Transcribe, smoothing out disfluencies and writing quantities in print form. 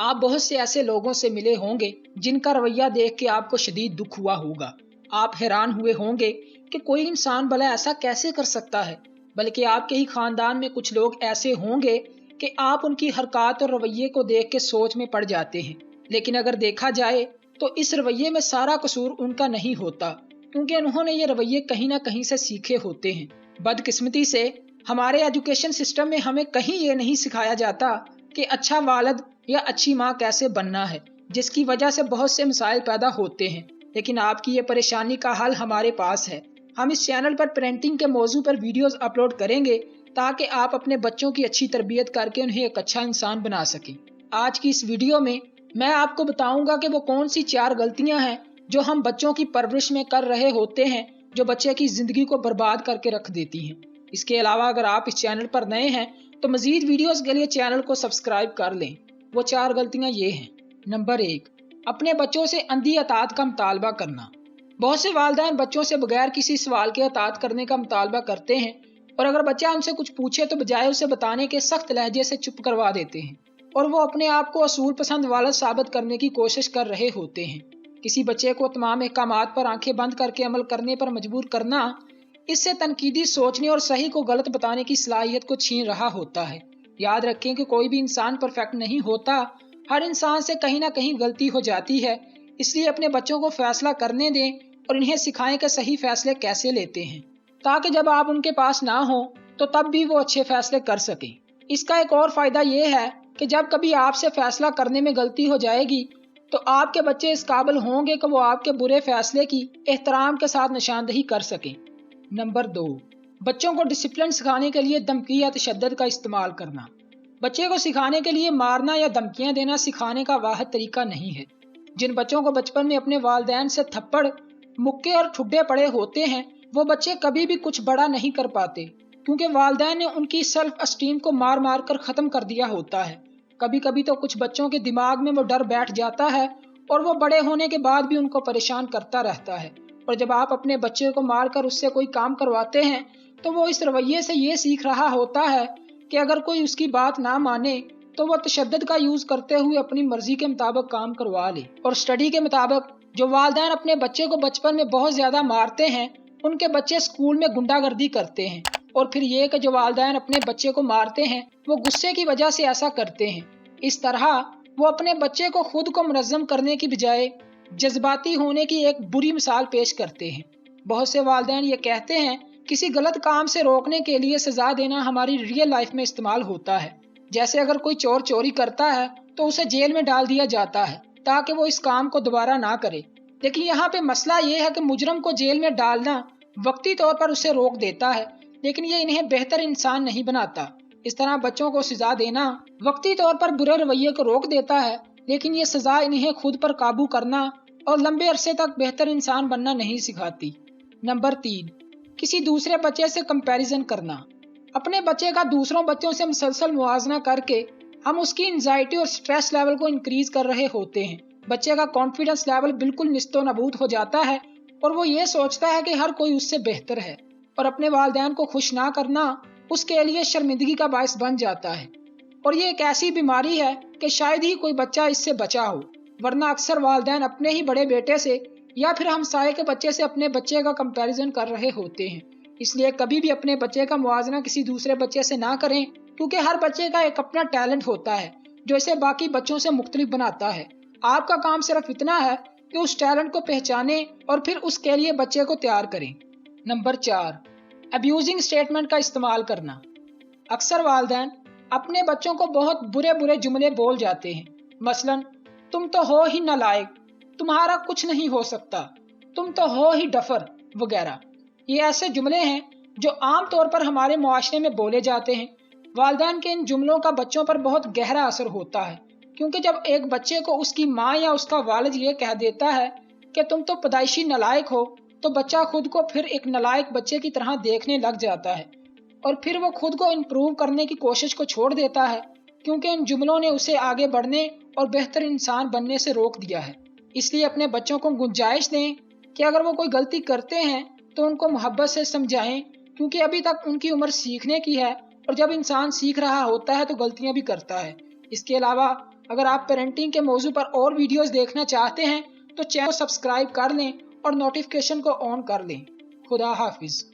آپ بہت سے ایسے لوگوں سے ملے ہوں گے جن کا رویہ دیکھ کے آپ کو شدید دکھ ہوا ہوگا۔ آپ حیران ہوئے ہوں گے کہ کوئی انسان بھلا ایسا کیسے کر سکتا ہے، بلکہ آپ کے ہی خاندان میں کچھ لوگ ایسے ہوں گے کہ آپ ان کی حرکات اور رویے کو دیکھ کے سوچ میں پڑ جاتے ہیں۔ لیکن اگر دیکھا جائے تو اس رویے میں سارا قصور ان کا نہیں ہوتا، کیونکہ انہوں نے یہ رویے کہیں نہ کہیں سے سیکھے ہوتے ہیں۔ بدقسمتی سے ہمارے ایجوکیشن سسٹم میں ہمیں کہیں یہ نہیں سکھایا جاتا کہ اچھا والد یا اچھی ماں کیسے بننا ہے، جس کی وجہ سے بہت سے مسائل پیدا ہوتے ہیں۔ لیکن آپ کی یہ پریشانی کا حل ہمارے پاس ہے۔ ہم اس چینل پر پیرنٹنگ کے موضوع پر ویڈیوز اپلوڈ کریں گے تاکہ آپ اپنے بچوں کی اچھی تربیت کر کے انہیں ایک اچھا انسان بنا سکیں۔ آج کی اس ویڈیو میں آپ کو بتاؤں گا کہ وہ کون سی 4 غلطیاں ہیں جو ہم بچوں کی پرورش میں کر رہے ہوتے ہیں، جو بچے کی زندگی کو برباد کر کے رکھ دیتی ہیں۔ اس کے علاوہ اگر آپ اس چینل پر نئے ہیں تو مزید ویڈیوز کے لیے چینل کو سبسکرائب کر لیں۔ وہ 4 غلطیاں یہ ہیں۔ نمبر 1، اپنے بچوں سے اندھی اطاعت کا مطالبہ کرنا۔ بہت سے والدین بچوں سے بغیر کسی سوال کے اطاعت کرنے کا مطالبہ کرتے ہیں، اور اگر بچہ ان سے کچھ پوچھے تو بجائے اسے بتانے کے سخت لہجے سے چپ کروا دیتے ہیں، اور وہ اپنے آپ کو اصول پسند والد ثابت کرنے کی کوشش کر رہے ہوتے ہیں۔ کسی بچے کو تمام احکامات پر آنکھیں بند کر کے عمل کرنے پر مجبور کرنا اس سے تنقیدی سوچنے اور صحیح کو غلط بتانے کی صلاحیت کو چھین رہا ہوتا ہے۔ یاد رکھیں کہ کوئی بھی انسان پرفیکٹ نہیں ہوتا، ہر انسان سے کہیں نہ کہیں غلطی ہو جاتی ہے، اس لیے اپنے بچوں کو فیصلہ کرنے دیں اور انہیں سکھائیں کہ صحیح فیصلے کیسے لیتے ہیں، تاکہ جب آپ ان کے پاس نہ ہوں تو تب بھی وہ اچھے فیصلے کر سکیں۔ اس کا ایک اور فائدہ یہ ہے کہ جب کبھی آپ سے فیصلہ کرنے میں غلطی ہو جائے گی تو آپ کے بچے اس قابل ہوں گے کہ وہ آپ کے برے فیصلے کی احترام کے ساتھ نشاندہی کر سکیں۔ نمبر 2، بچوں کو ڈسپلن سکھانے کے لیے دھمکی یا تشدد کا استعمال کرنا۔ بچے کو سکھانے کے لیے مارنا یا دھمکیاں دینا سکھانے کا واحد طریقہ نہیں ہے۔ جن بچوں کو بچپن میں اپنے والدین سے تھپڑ، مکے اور ٹھڈے پڑے ہوتے ہیں، وہ بچے کبھی بھی کچھ بڑا نہیں کر پاتے، کیونکہ والدین نے ان کی سیلف اسٹیم کو مار مار کر ختم کر دیا ہوتا ہے۔ کبھی کبھی تو کچھ بچوں کے دماغ میں وہ ڈر بیٹھ جاتا ہے اور وہ بڑے ہونے کے بعد بھی ان کو پریشان کرتا رہتا ہے، اور جب آپ اپنے بچے کو مار کر اس سے کوئی کام کرواتے ہیں تو وہ اس رویے سے یہ سیکھ رہا ہوتا ہے کہ اگر کوئی اس کی بات نہ مانے تو وہ تشدد کا یوز کرتے ہوئے اپنی مرضی کے مطابق کام کروا لے۔ اور اسٹڈی کے مطابق جو والدین اپنے بچے کو بچپن میں بہت زیادہ مارتے ہیں، ان کے بچے اسکول میں گنڈا گردی کرتے ہیں، اور پھر یہ کہ جو والدین اپنے بچے کو مارتے ہیں وہ غصے کی وجہ سے ایسا کرتے ہیں۔ اس طرح وہ اپنے بچے کو خود کو منظم کرنے کی بجائے جذباتی ہونے کی ایک بری مثال پیش کرتے ہیں۔ بہت سے والدین یہ کہتے ہیں کسی غلط کام سے روکنے کے لیے سزا دینا ہماری ریئل لائف میں استعمال ہوتا ہے، جیسے اگر کوئی چور چوری کرتا ہے تو اسے جیل میں ڈال دیا جاتا ہے تاکہ وہ اس کام کو دوبارہ نہ کرے۔ لیکن یہاں پہ مسئلہ یہ ہے کہ مجرم کو جیل میں ڈالنا وقتی طور پر اسے روک دیتا ہے، لیکن یہ انہیں بہتر انسان نہیں بناتا۔ اس طرح بچوں کو سزا دینا وقتی طور پر برے رویے کو روک دیتا ہے، لیکن یہ سزا انہیں خود پر قابو کرنا اور لمبے عرصے تک بہتر انسان بننا نہیں سکھاتی۔ نمبر 3، کسی دوسرے بچے سے کمپیریزن کرنا۔ اپنے بچے کا دوسروں بچوں سے مسلسل موازنہ کر کے ہم اس کی انزائٹی اور سٹریس لیول کو انکریز کر رہے ہوتے ہیں۔ بچے کا کانفیڈنس لیول بالکل نست و نبود ہو جاتا ہے اور وہ یہ سوچتا ہے کہ ہر کوئی اس سے بہتر ہے، اور اپنے والدین کو خوش نہ کرنا اس کے لیے شرمندگی کا باعث بن جاتا ہے۔ اور یہ ایک ایسی بیماری ہے کہ شاید ہی کوئی بچہ اس سے بچا ہو، ورنہ اکثر والدین اپنے ہی بڑے بیٹے سے یا پھر ہمسائے کے بچے سے اپنے بچے کا کمپیریزن کر رہے ہوتے ہیں۔ اس لیے کبھی بھی اپنے بچے کا موازنہ کسی دوسرے بچے سے نہ کریں، کیونکہ ہر بچے کا ایک اپنا ٹیلنٹ ہوتا ہے جو اسے باقی بچوں سے مختلف بناتا ہے۔ آپ کا کام صرف اتنا ہے کہ اس ٹیلنٹ کو پہچانیں اور پھر اس کے لیے بچے کو تیار کریں۔ نمبر 4، ابیوزنگ اسٹیٹمنٹ کا استعمال کرنا۔ اکثر والدین اپنے بچوں کو بہت برے برے جملے بول جاتے ہیں، مثلا تم تو ہو ہی نالائق، تمہارا کچھ نہیں ہو سکتا، تم تو ہو ہی ڈفر وغیرہ۔ یہ ایسے جملے ہیں جو عام طور پر ہمارے معاشرے میں بولے جاتے ہیں۔ والدین کے ان جملوں کا بچوں پر بہت گہرا اثر ہوتا ہے، کیونکہ جب ایک بچے کو اس کی ماں یا اس کا والد یہ کہہ دیتا ہے کہ تم تو پیدائشی نالائق ہو، تو بچہ خود کو پھر ایک نالائق بچے کی طرح دیکھنے لگ جاتا ہے، اور پھر وہ خود کو امپروو کرنے کی کوشش کو چھوڑ دیتا ہے، کیونکہ ان جملوں نے اسے آگے بڑھنے اور بہتر انسان بننے سے روک دیا ہے۔ اس لیے اپنے بچوں کو گنجائش دیں کہ اگر وہ کوئی غلطی کرتے ہیں تو ان کو محبت سے سمجھائیں، کیونکہ ابھی تک ان کی عمر سیکھنے کی ہے، اور جب انسان سیکھ رہا ہوتا ہے تو غلطیاں بھی کرتا ہے۔ اس کے علاوہ اگر آپ پیرنٹنگ کے موضوع پر اور ویڈیوز دیکھنا چاہتے ہیں تو چینل کو سبسکرائب کر لیں اور نوٹیفیکیشن کو آن کر لیں۔ خدا حافظ۔